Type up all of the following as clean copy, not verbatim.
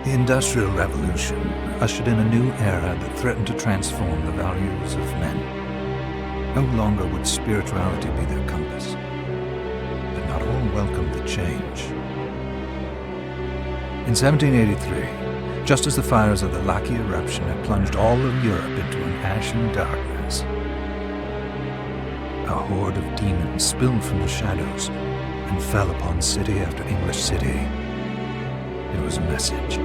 The Industrial Revolution ushered in a new era that threatened to transform the values of men. No longer would spirituality be their compass, but not all welcomed the change. In 1783, just as the fires of the Laki eruption had plunged all of Europe into an ashen darkness, a horde of demons spilled from the shadows and fell upon city after English city. It was a message.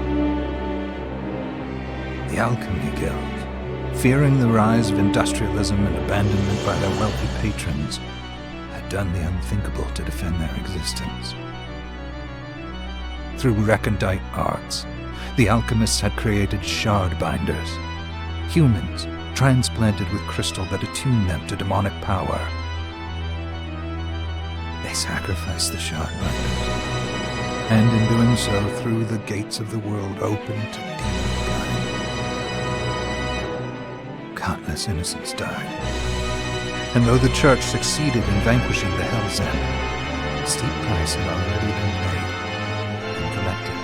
The Alchemy Guild, fearing the rise of industrialism and abandonment by their wealthy patrons, had done the unthinkable to defend their existence. Through recondite arts, the alchemists had created shard binders, humans transplanted with crystal that attuned them to demonic power. They sacrificed the shard binders, and in doing so threw the gates of the world open to demonkind. Countless innocents died, and though the Church succeeded in vanquishing the Hell's End, a steep price had already been paid and collected.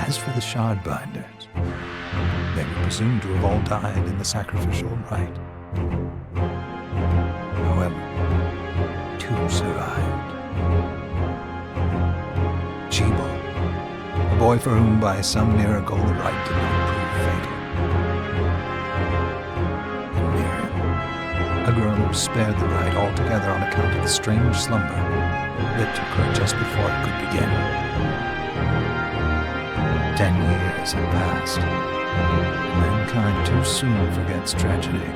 As for the shard binders, they were presumed to have all died in the sacrificial rite. However, two survived. Jebel, a boy for whom by some miracle the rite did not prove fatal. And Miriam, a girl who was spared the rite altogether on account of the strange slumber that took her just before it could begin. 10 years had passed. Mankind too soon forgets tragedy.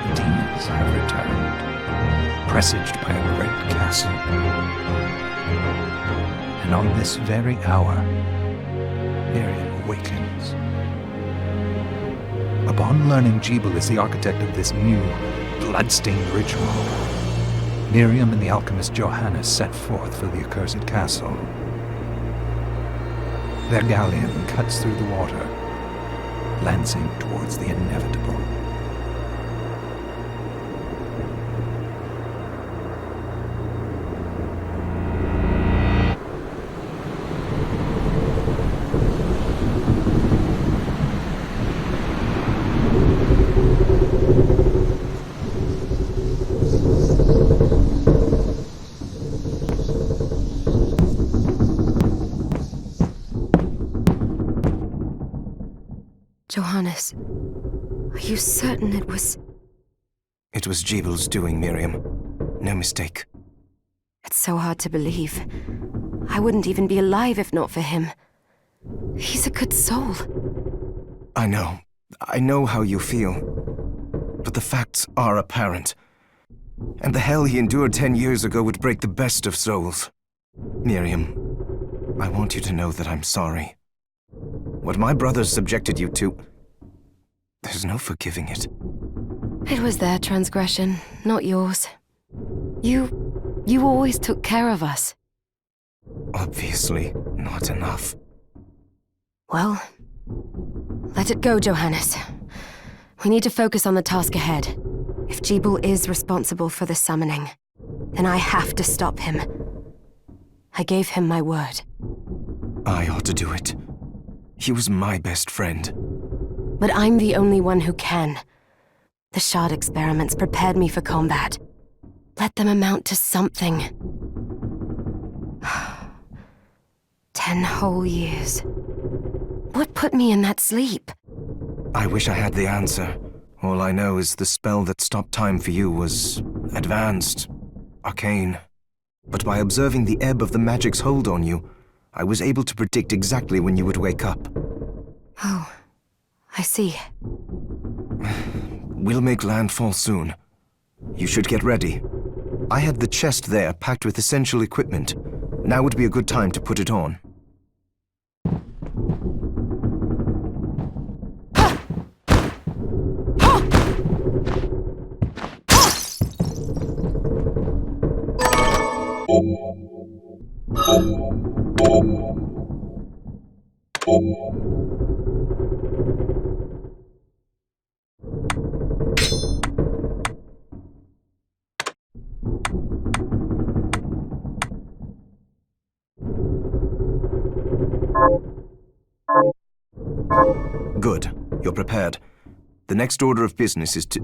The demons have returned, presaged by a great castle. And on this very hour, Miriam awakens. Upon learning Jebel is the architect of this new, bloodstained ritual, Miriam and the alchemist Johannes set forth for the accursed castle. Their galleon cuts through the water, lancing towards the inevitable. Johannes, are you certain it was... It was Jebel's doing, Miriam. No mistake. It's so hard to believe. I wouldn't even be alive if not for him. He's a good soul. I know. I know how you feel. But the facts are apparent. And the hell he endured 10 years ago would break the best of souls. Miriam, I want you to know that I'm sorry. What my brothers subjected you to, there's no forgiving it. It was their transgression, not yours. You always took care of us. Obviously, not enough. Well, let it go, Johannes. We need to focus on the task ahead. If Jebel is responsible for the summoning, then I have to stop him. I gave him my word. I ought to do it. He was my best friend. But I'm the only one who can. The shard experiments prepared me for combat. Let them amount to something. 10 whole years. What put me in that sleep? I wish I had the answer. All I know is the spell that stopped time for you was advanced, arcane. But by observing the ebb of the magic's hold on you, I was able to predict exactly when you would wake up. Oh, I see. We'll make landfall soon. You should get ready. I had the chest there packed with essential equipment. Now would be a good time to put it on. Good. You're prepared. The next order of business is to...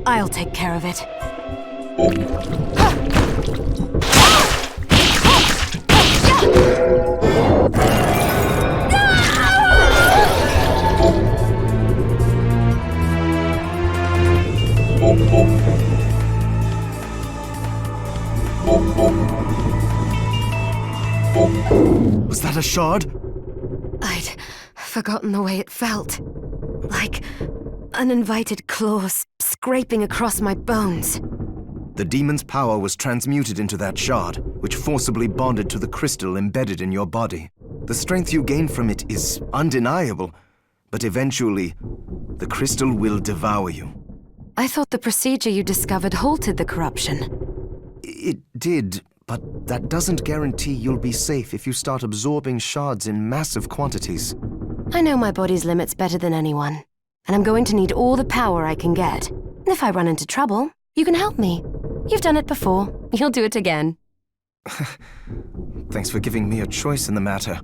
I'll take care of it. Was that a shard? I'd forgotten the way it felt. Like uninvited claws scraping across my bones. The demon's power was transmuted into that shard, which forcibly bonded to the crystal embedded in your body. The strength you gain from it is undeniable, but eventually, the crystal will devour you. I thought the procedure you discovered halted the corruption. It did, but that doesn't guarantee you'll be safe if you start absorbing shards in massive quantities. I know my body's limits better than anyone, and I'm going to need all the power I can get. And if I run into trouble, you can help me. You've done it before. You'll do it again. Thanks for giving me a choice in the matter.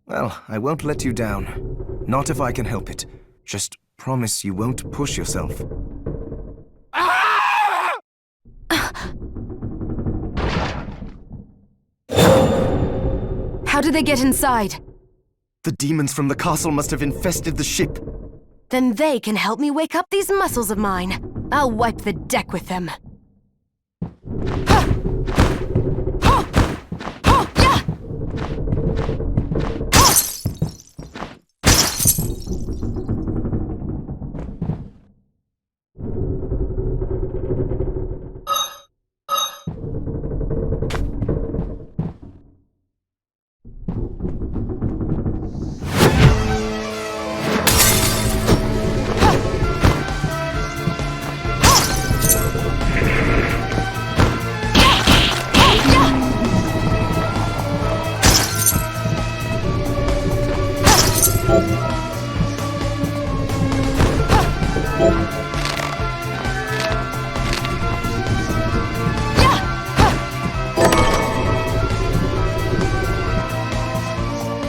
Well, I won't let you down. Not if I can help it. Just promise you won't push yourself. How did they get inside? The demons from the castle must have infested the ship. Then they can help me wake up these muscles of mine. I'll wipe the deck with them.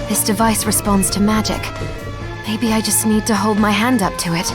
This device responds to magic. Maybe I just need to hold my hand up to it.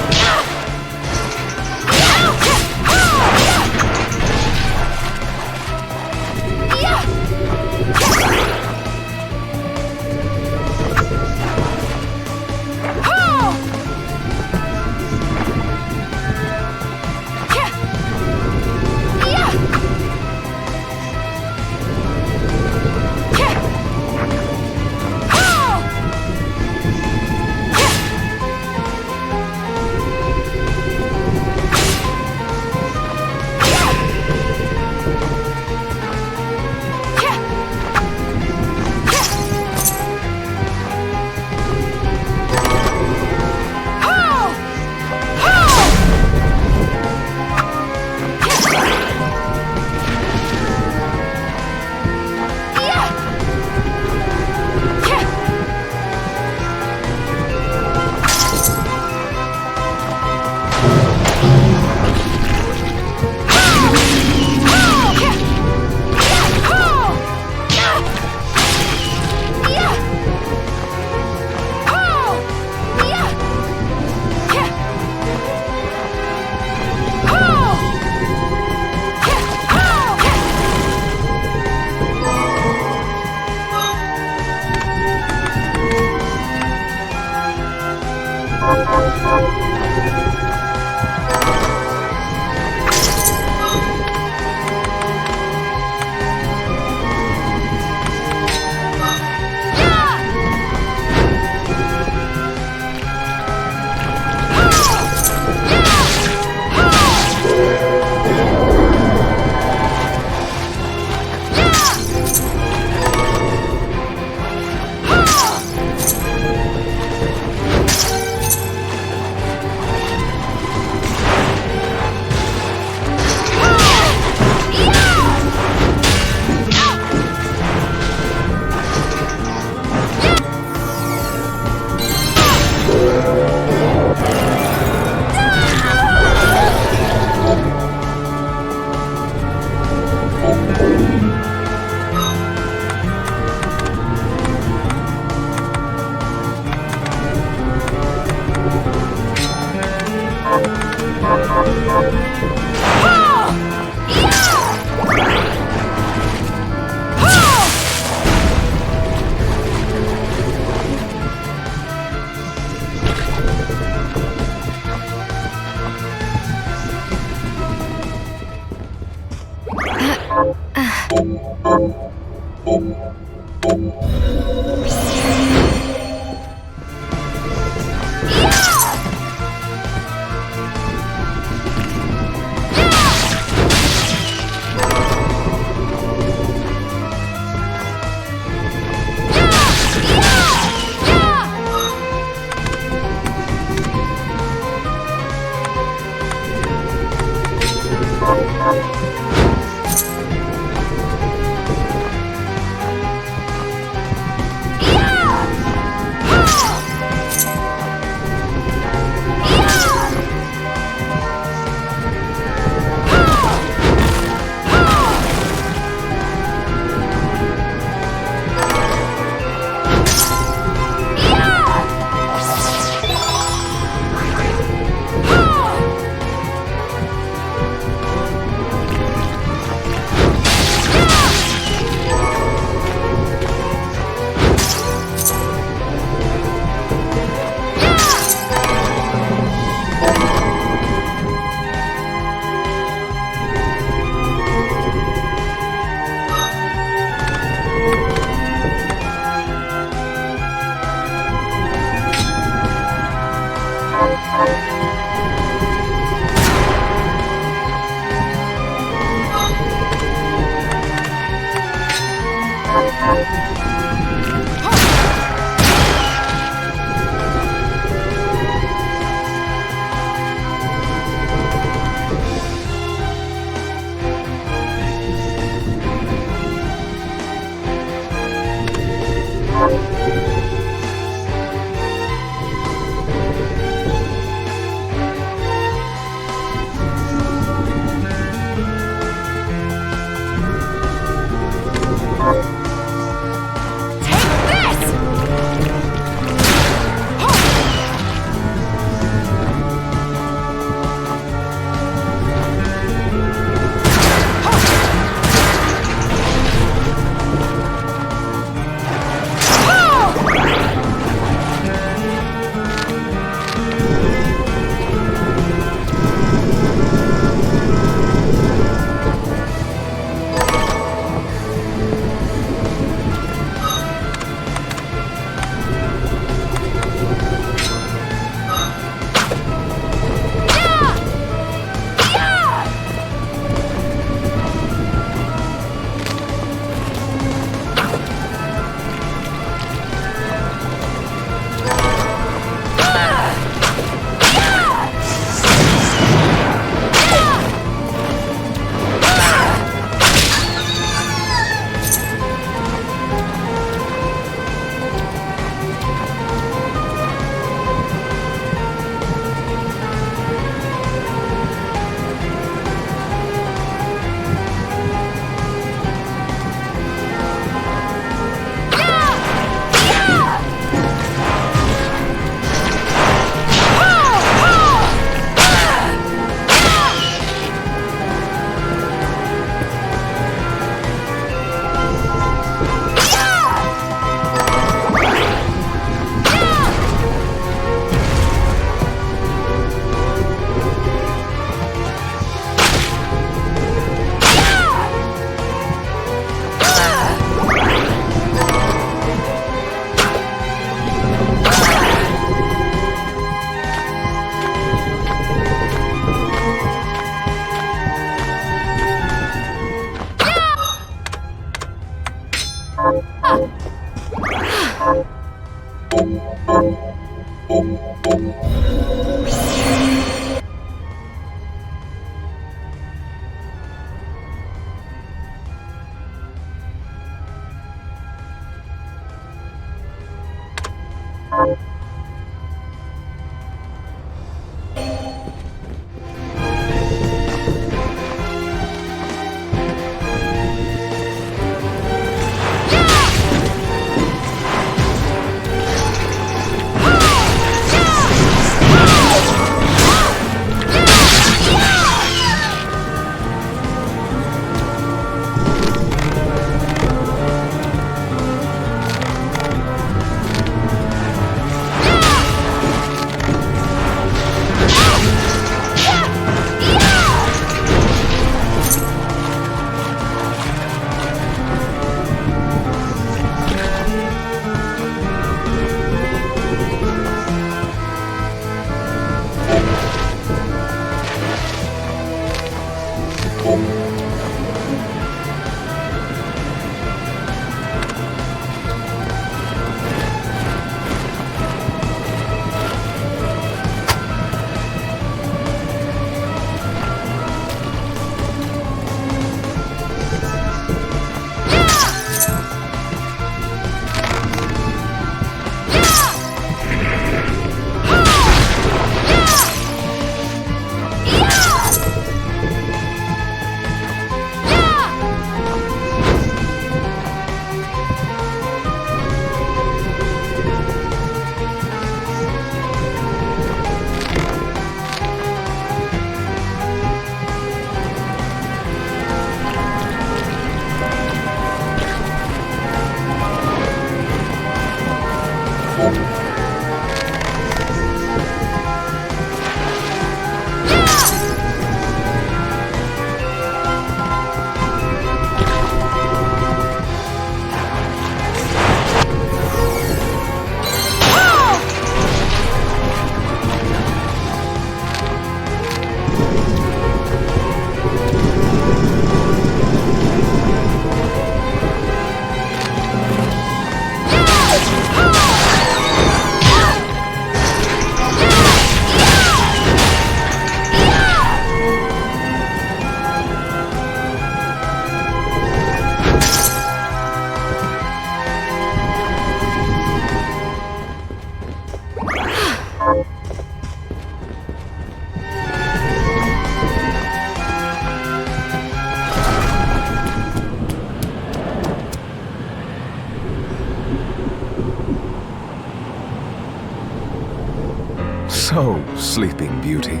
So, Sleeping Beauty,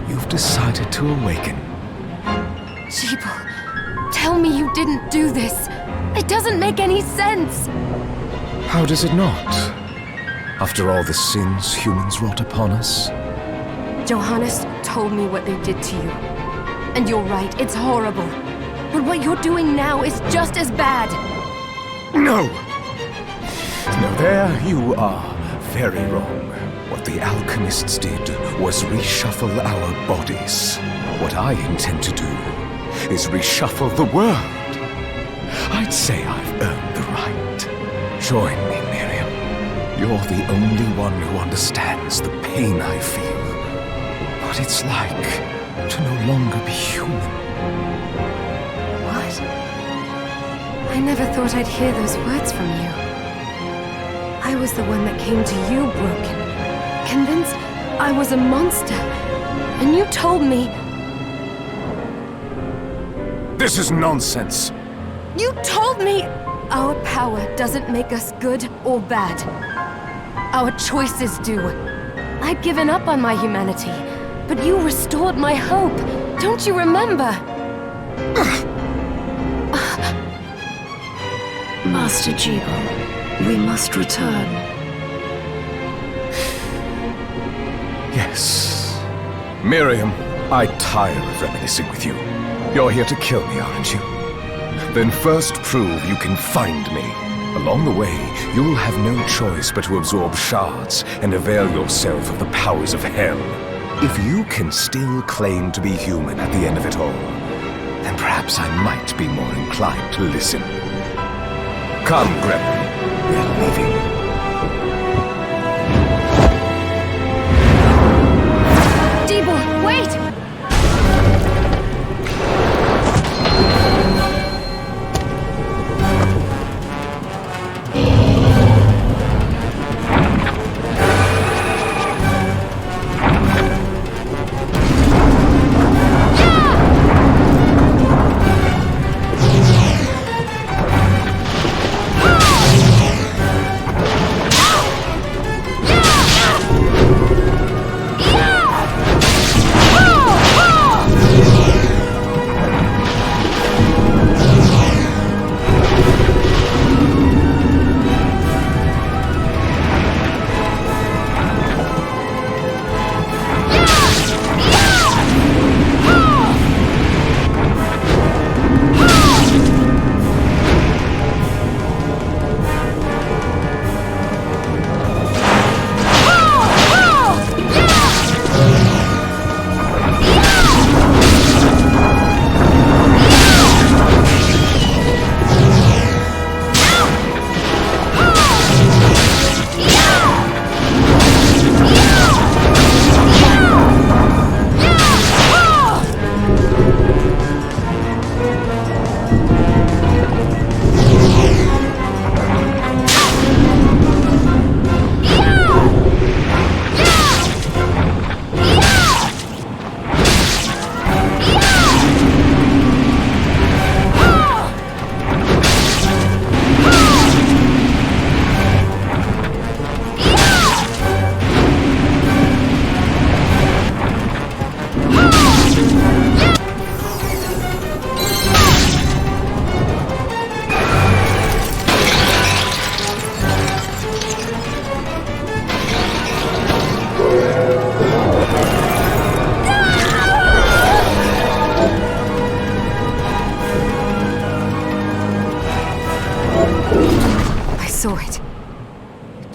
you've decided to awaken. Jeeble, tell me you didn't do this. It doesn't make any sense. How does it not? After all the sins humans wrought upon us? Johannes told me what they did to you. And you're right, it's horrible. But what you're doing now is just as bad. No! No, there you are very wrong. What the alchemists did was reshuffle our bodies. What I intend to do is reshuffle the world. I'd say I've earned the right. Join me, Miriam. You're the only one who understands the pain I feel. What it's like to no longer be human. What? I never thought I'd hear those words from you. I was the one that came to you broken, convinced I was a monster. And you told me... This is nonsense. You told me our power doesn't make us good or bad. Our choices do. I'd given up on my humanity, but you restored my hope. Don't you remember? Master Jeeble, we must return. Yes. Miriam, I tire of reminiscing with you. You're here to kill me, aren't you? Then first prove you can find me. Along the way, you'll have no choice but to absorb shards and avail yourself of the powers of hell. If you can still claim to be human at the end of it all, then perhaps I might be more inclined to listen. Come, Gregory. We're leaving.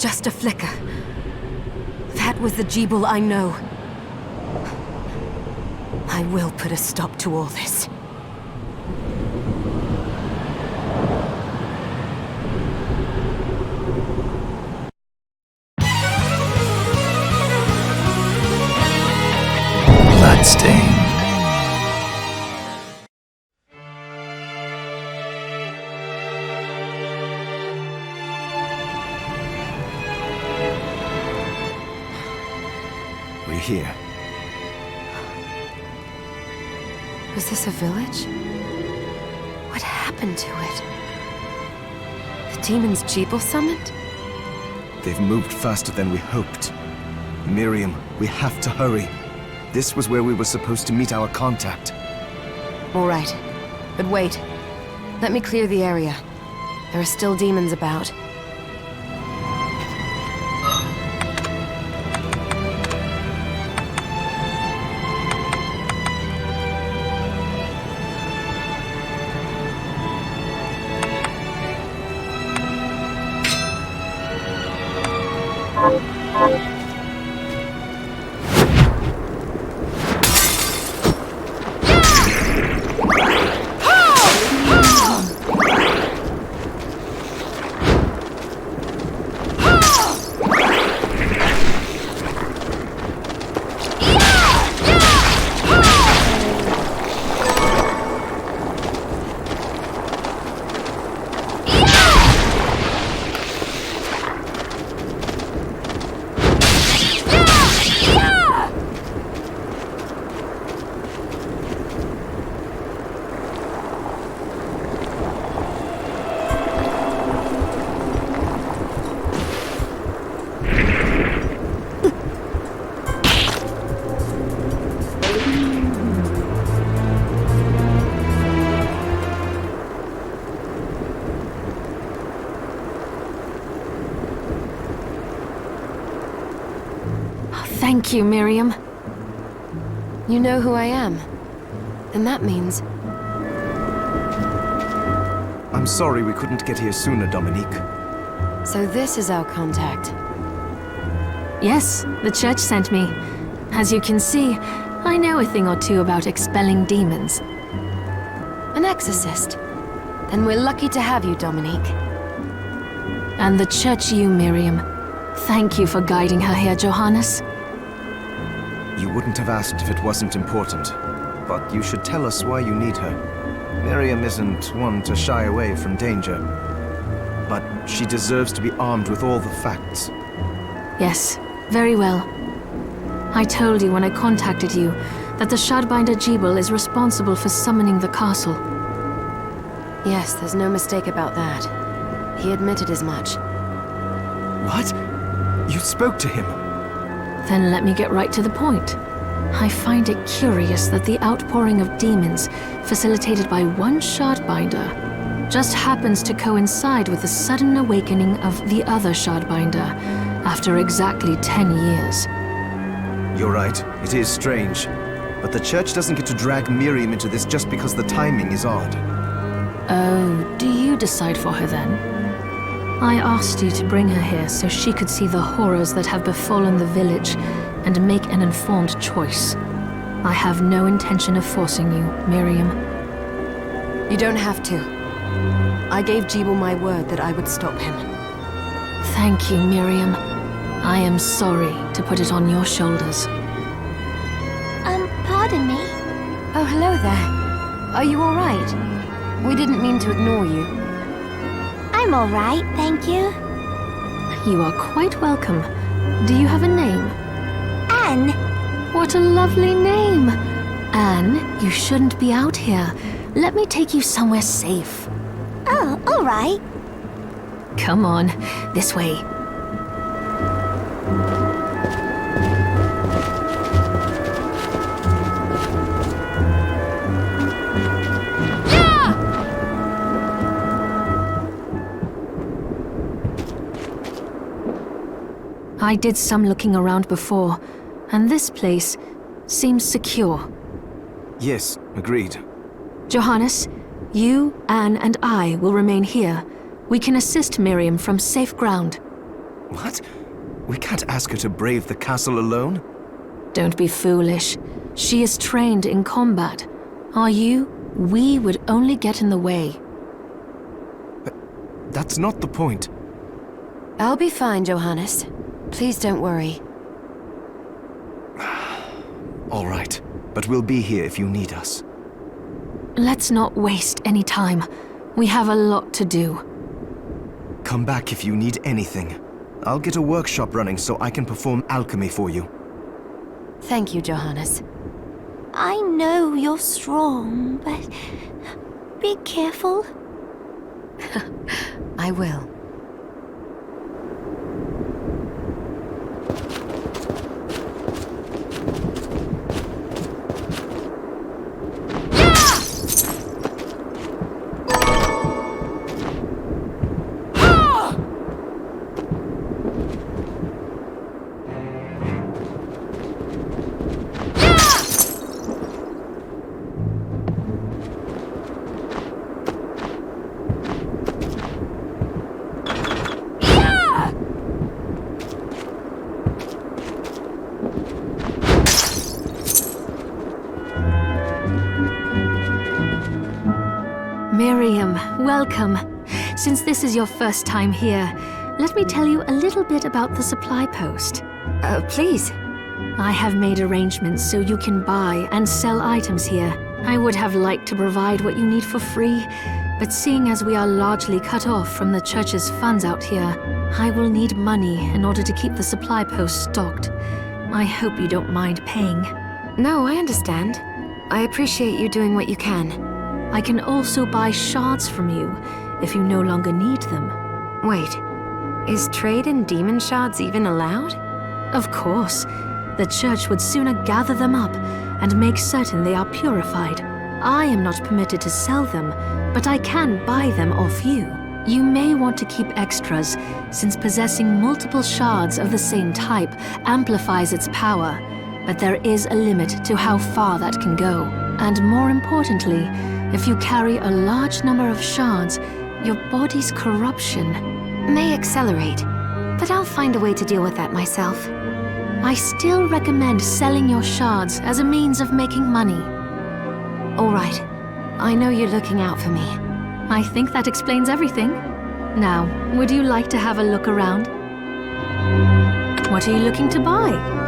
Just a flicker. That was the Jeeble I know. I will put a stop to all this. Bloodstained. We're here. Was this a village? What happened to it? The demons Jeeble summoned? They've moved faster than we hoped. Miriam, we have to hurry. This was where we were supposed to meet our contact. All right. But wait. Let me clear the area. There are still demons about. Thank you, Miriam. You know who I am. And that means... I'm sorry we couldn't get here sooner, Dominique. So this is our contact. Yes, the church sent me. As you can see, I know a thing or two about expelling demons. An exorcist. Then we're lucky to have you, Dominique. And the church you, Miriam. Thank you for guiding her here, Johannes. You wouldn't have asked if it wasn't important. But you should tell us why you need her. Miriam isn't one to shy away from danger. But she deserves to be armed with all the facts. Yes, very well. I told you when I contacted you that the Shardbinder Jeeble is responsible for summoning the castle. Yes, there's no mistake about that. He admitted as much. What? You spoke to him? Then let me get right to the point. I find it curious that the outpouring of demons, facilitated by one Shardbinder, just happens to coincide with the sudden awakening of the other Shardbinder after exactly 10 years. You're right, it is strange. But the church doesn't get to drag Miriam into this just because the timing is odd. Oh, do you decide for her then? I asked you to bring her here so she could see the horrors that have befallen the village and make an informed choice. I have no intention of forcing you, Miriam. You don't have to. I gave Jeeble my word that I would stop him. Thank you, Miriam. I am sorry to put it on your shoulders. Pardon me? Oh, hello there. Are you all right? We didn't mean to ignore you. I'm all right, thank you. You are quite welcome. Do you have a name? Anne. What a lovely name! Anne, you shouldn't be out here. Let me take you somewhere safe. Oh, all right. Come on, this way. I did some looking around before, and this place seems secure. Yes, agreed. Johannes, you, Anne, and I will remain here. We can assist Miriam from safe ground. What? We can't ask her to brave the castle alone? Don't be foolish. She is trained in combat. Are you? We would only get in the way. That's not the point. I'll be fine, Johannes. Please don't worry. All right, but we'll be here if you need us. Let's not waste any time. We have a lot to do. Come back if you need anything. I'll get a workshop running so I can perform alchemy for you. Thank you, Johannes. I know you're strong, but be careful. I will. Miriam, welcome. Since this is your first time here, let me tell you a little bit about the supply post. Please. I have made arrangements so you can buy and sell items here. I would have liked to provide what you need for free, but seeing as we are largely cut off from the church's funds out here, I will need money in order to keep the supply post stocked. I hope you don't mind paying. No, I understand. I appreciate you doing what you can. I can also buy shards from you if you no longer need them. Wait, is trade in demon shards even allowed? Of course. The church would sooner gather them up and make certain they are purified. I am not permitted to sell them, but I can buy them off you. You may want to keep extras, since possessing multiple shards of the same type amplifies its power, but there is a limit to how far that can go. And more importantly, if you carry a large number of shards, your body's corruption May accelerate, but I'll find a way to deal with that myself. I still recommend selling your shards as a means of making money. All right. I know you're looking out for me. I think that explains everything. Now, would you like to have a look around? What are you looking to buy?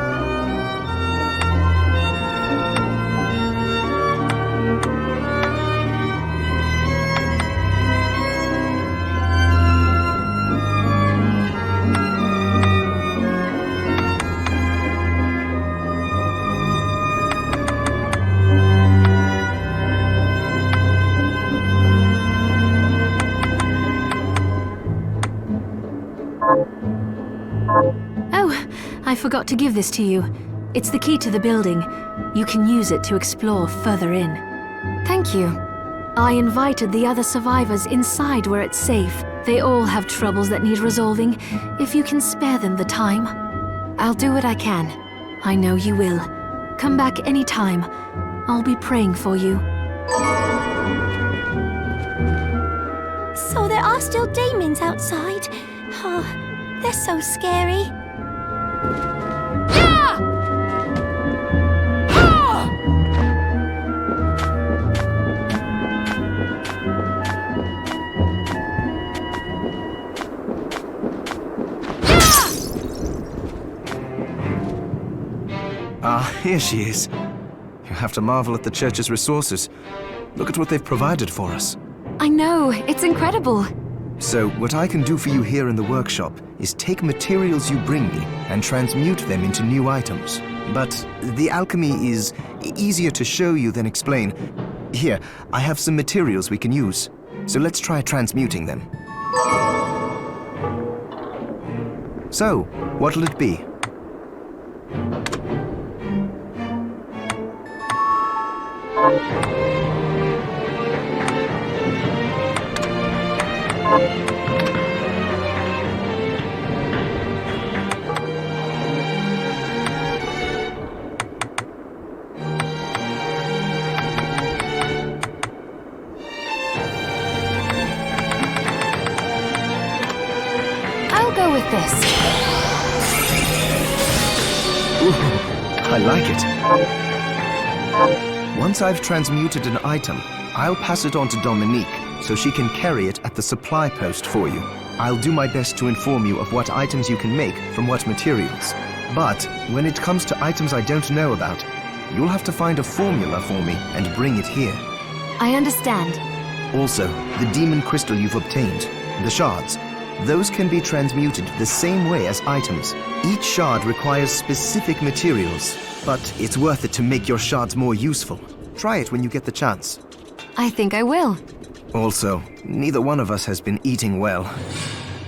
Oh, I forgot to give this to you. It's the key to the building. You can use it to explore further in. Thank you. I invited the other survivors inside where it's safe. They all have troubles that need resolving, if you can spare them the time. I'll do what I can. I know you will. Come back anytime. I'll be praying for you. So there are still demons outside. Oh, they're so scary. Here she is. You have to marvel at the church's resources. Look at what they've provided for us. I know, it's incredible. So, what I can do for you here in the workshop is take materials you bring me and transmute them into new items. But the alchemy is easier to show you than explain. Here, I have some materials we can use. So let's try transmuting them. So, what'll it be? I'll go with this. I like it. Once I've transmuted an item, I'll pass it on to Dominique so she can carry it at the supply post for you. I'll do my best to inform you of what items you can make from what materials. But when it comes to items I don't know about, you'll have to find a formula for me and bring it here. I understand. Also, the demon crystal you've obtained, the shards, those can be transmuted the same way as items. Each shard requires specific materials, but it's worth it to make your shards more useful. Try it when you get the chance. I think I will. Also, neither one of us has been eating well.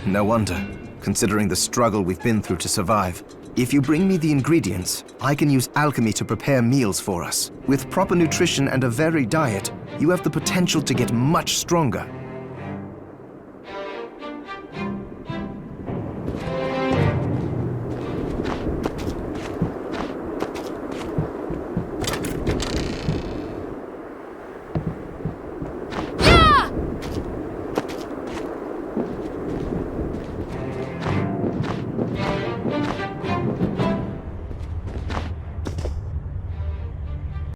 No wonder, considering the struggle we've been through to survive. If you bring me the ingredients, I can use alchemy to prepare meals for us. With proper nutrition and a varied diet, you have the potential to get much stronger.